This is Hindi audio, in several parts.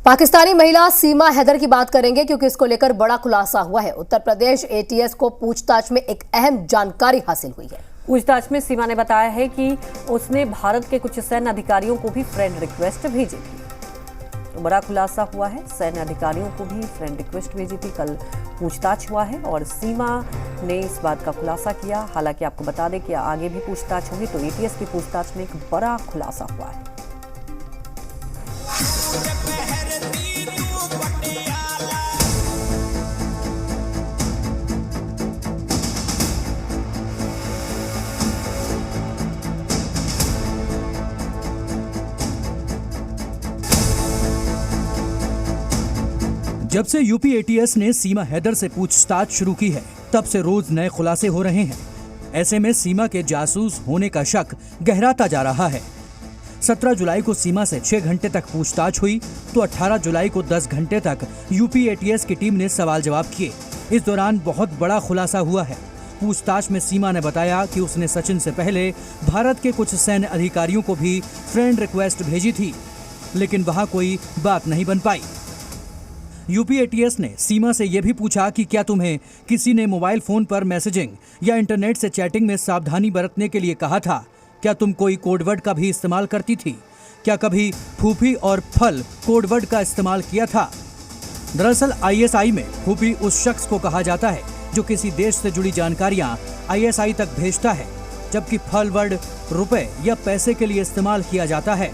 पाकिस्तानी महिला सीमा हैदर की बात करेंगे क्योंकि इसको लेकर बड़ा खुलासा हुआ है। उत्तर प्रदेश एटीएस को पूछताछ में एक अहम जानकारी हासिल हुई है। पूछताछ में सीमा ने बताया है कि उसने भारत के कुछ सैन्य अधिकारियों को भी फ्रेंड रिक्वेस्ट भेजी थी। तो बड़ा खुलासा हुआ है, सैन्य अधिकारियों को भी फ्रेंड रिक्वेस्ट भेजी थी। कल पूछताछ हुआ है और सीमा ने इस बात का खुलासा किया। हालांकि आपको बता दें कि आगे भी पूछताछ होगी, तो एटीएस की पूछताछ में एक बड़ा खुलासा हुआ है। जब से यूपी एटीएस ने सीमा हैदर से पूछताछ शुरू की है, तब से रोज नए खुलासे हो रहे हैं। ऐसे में सीमा के जासूस होने का शक गहराता जा रहा है। 17 जुलाई को सीमा से 6 घंटे तक पूछताछ हुई, तो 18 जुलाई को 10 घंटे तक यूपी एटीएस की टीम ने सवाल जवाब किए। इस दौरान बहुत बड़ा खुलासा हुआ है। पूछताछ में सीमा ने बताया कि उसने सचिन से पहले भारत के कुछ सैन्य अधिकारियों को भी फ्रेंड रिक्वेस्ट भेजी थी, लेकिन वहां कोई बात नहीं बन पाई। यूपी एटीएस ने सीमा से यह भी पूछा कि क्या तुम्हें किसी ने मोबाइल फोन पर मैसेजिंग या इंटरनेट से चैटिंग में सावधानी बरतने के लिए कहा था? क्या तुम कोई कोडवर्ड का भी इस्तेमाल करती थी? क्या कभी फूफी और फल कोडवर्ड का इस्तेमाल किया था? दरअसल आईएसआई में फूफी उस शख्स को कहा जाता है जो किसी देश से जुड़ी जानकारियां आईएसआई तक भेजता है, जबकि फल वर्ड रुपए या पैसे के लिए इस्तेमाल किया जाता है।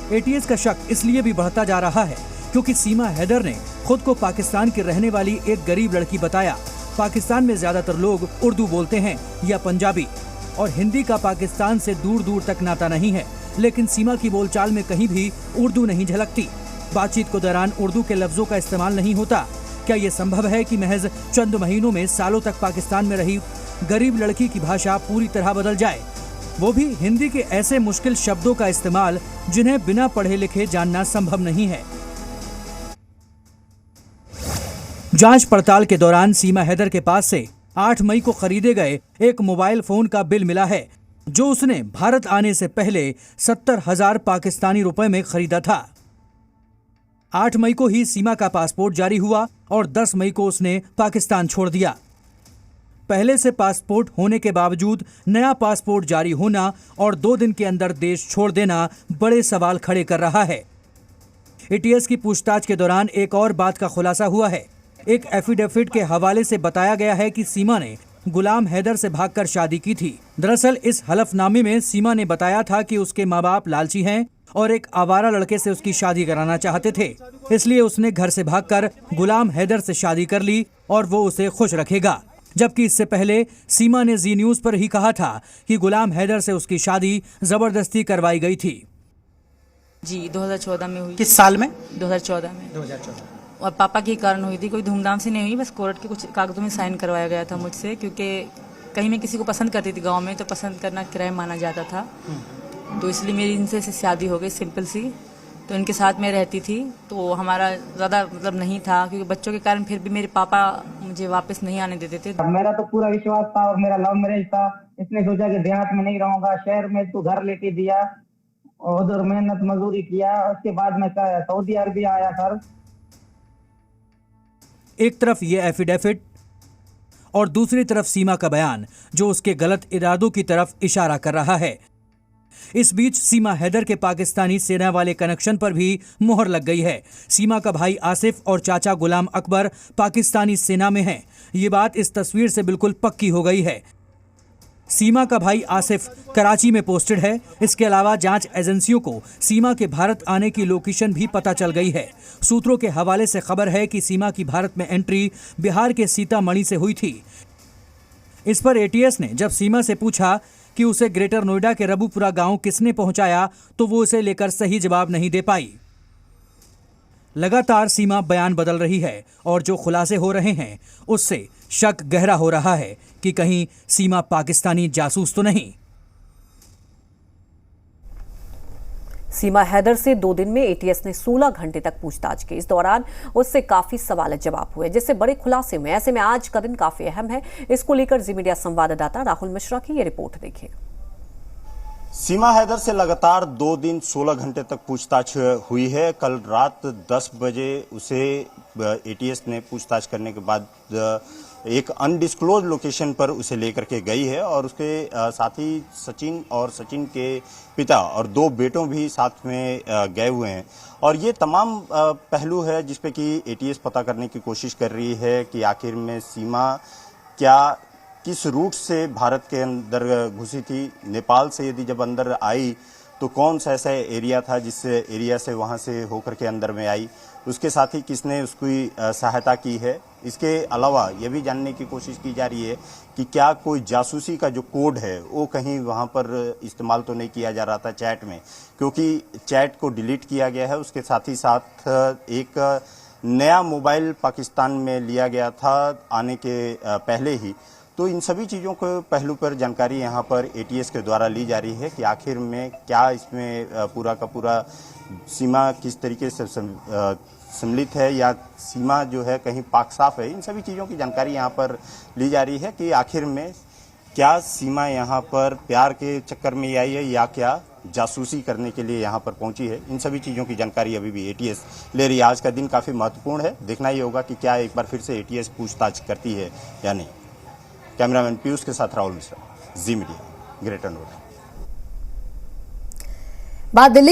एटीएस का शक इसलिए भी बढ़ता जा रहा है क्योंकि सीमा हैदर ने खुद को पाकिस्तान की रहने वाली एक गरीब लड़की बताया। पाकिस्तान में ज्यादातर लोग उर्दू बोलते हैं या पंजाबी, और हिंदी का पाकिस्तान से दूर दूर तक नाता नहीं है, लेकिन सीमा की बोलचाल में कहीं भी उर्दू नहीं झलकती। बातचीत के दौरान उर्दू के लफ्जों का इस्तेमाल नहीं होता। क्या ये संभव है कि महज चंद महीनों में सालों तक पाकिस्तान में रही गरीब लड़की की भाषा पूरी तरह बदल जाए, वो भी हिंदी के ऐसे मुश्किल शब्दों का इस्तेमाल जिन्हें बिना पढ़े लिखे जानना संभव नहीं है। जांच पड़ताल के दौरान सीमा हैदर के पास से 8 मई को खरीदे गए एक मोबाइल फोन का बिल मिला है, जो उसने भारत आने से पहले 70,000 पाकिस्तानी रुपए में खरीदा था। 8 मई को ही सीमा का पासपोर्ट जारी हुआ और 10 मई को उसने पाकिस्तान छोड़ दिया। पहले से पासपोर्ट होने के बावजूद नया पासपोर्ट जारी होना और 2 दिन के अंदर देश छोड़ देना बड़े सवाल खड़े कर रहा है। एटीएस की पूछताछ के दौरान एक और बात का खुलासा हुआ है। एक एफिडेविट के हवाले से बताया गया है कि सीमा ने गुलाम हैदर से भागकर शादी की थी। दरअसल इस हलफनामे में सीमा ने बताया था कि उसके माँ बाप लालची हैं और एक आवारा लड़के से उसकी शादी कराना चाहते थे, इसलिए उसने घर से भागकर गुलाम हैदर से शादी कर ली और वो उसे खुश रखेगा। जबकि इससे पहले सीमा ने जी न्यूज पर ही कहा था कि गुलाम हैदर से उसकी शादी जबरदस्ती करवाई गई थी। जी 2014 में हुई। किस साल में? 2014 में। 2014। और पापा के कारण हुई थी, कोई धूमधाम से नहीं हुई, बस कोर्ट के कुछ कागजों में साइन करवाया गया था मुझसे, क्योंकि कहीं मैं किसी को पसंद करती थी गांव में, तो पसंद करना क्राइम माना जाता था, तो इसलिए मेरी इनसे शादी हो गई सिंपल सी। तो इनके साथ मैं रहती थी, तो हमारा ज़्यादा मतलब नहीं था, क्योंकि बच्चों के कारण फिर भी मेरे पापा मुझे वापस नहीं आने देते थे। मेरा तो पूरा विश्वास था और मेरा लव मैरिज था। इसने सोचा कि देहात में नहीं रहूंगा, शहर में तो घर लेके दिया और उधर मेहनत मजदूरी किया। उसके बाद मैं सऊदी अरब आया सर। एक तरफ ये एफिडेविट और दूसरी तरफ सीमा का बयान, जो उसके गलत इरादों की तरफ इशारा कर रहा है। इस बीच सीमा हैदर के पाकिस्तानी सेना वाले कनेक्शन पर भी मोहर लग गई है। सीमा का भाई आसिफ और चाचा गुलाम अकबर पाकिस्तानी सेना में हैं। ये बात इस तस्वीर से बिल्कुल पक्की हो गई है। सीमा का भाई आसिफ कराची में पोस्टेड है। इसके अलावा जांच एजेंसियों को सीमा के भारत आने की लोकेशन भी पता चल गई है। सूत्रों के हवाले से खबर है कि सीमा की भारत में एंट्री बिहार के सीतामढ़ी से हुई थी। इस पर एटीएस ने जब सीमा से पूछा कि उसे ग्रेटर नोएडा के रबूपुरा गांव किसने पहुंचाया, तो वो इसे लेकर सही जवाब नहीं दे पाई। लगातार सीमा बयान बदल रही है और जो खुलासे हो रहे हैं उससे शक गहरा हो रहा है कि कहीं सीमा पाकिस्तानी जासूस तो नहीं। सीमा हैदर से 2 दिन में एटीएस ने 16 घंटे तक पूछताछ की। इस दौरान उससे काफी सवाल जवाब हुए, जिससे बड़े खुलासे हुए। ऐसे में आज का दिन काफी अहम है। इसको लेकर जी मीडिया संवाददाता राहुल मिश्रा की ये रिपोर्ट देखिए। सीमा हैदर से लगातार 2 दिन 16 घंटे तक पूछताछ हुई है। कल रात 10 बजे उसे एटीएस ने पूछताछ करने के बाद एक अनडिस्क्लोज लोकेशन पर उसे लेकर के गई है और उसके साथ ही सचिन और सचिन के पिता और 2 बेटों भी साथ में गए हुए हैं। और ये तमाम पहलू है जिस पे कि एटीएस पता करने की कोशिश कर रही है कि आखिर में सीमा किस रूट से भारत के अंदर घुसी थी। नेपाल से यदि जब अंदर आई तो कौन सा ऐसा एरिया था जिस एरिया से वहां से होकर के अंदर में आई, उसके साथ ही किसने उसकी सहायता की है। इसके अलावा यह भी जानने की कोशिश की जा रही है कि क्या कोई जासूसी का जो कोड है वो कहीं वहां पर इस्तेमाल तो नहीं किया जा रहा था चैट में, क्योंकि चैट को डिलीट किया गया है। उसके साथ ही साथ एक नया मोबाइल पाकिस्तान में लिया गया था आने के पहले ही। तो इन सभी चीज़ों को पहलू पर जानकारी यहाँ पर एटीएस के द्वारा ली जा रही है कि आखिर में क्या इसमें पूरा का पूरा सीमा किस तरीके से सम्मिलित है या सीमा जो है कहीं पाक साफ है। इन सभी चीज़ों की जानकारी यहाँ पर ली जा रही है कि आखिर में क्या सीमा यहाँ पर प्यार के चक्कर में आई है या क्या जासूसी करने के लिए यहाँ पर पहुंची है। इन सभी चीज़ों की जानकारी अभी भी एटीएस ले रही है। आज का दिन काफ़ी महत्वपूर्ण है, देखना ही होगा कि क्या एक बार फिर से एटीएस पूछताछ करती है या नहीं। कैमरामैन पीयूष के साथ राहुल मिश्रा, जी मीडिया, ग्रेटर नोएडा। बात दिल्ली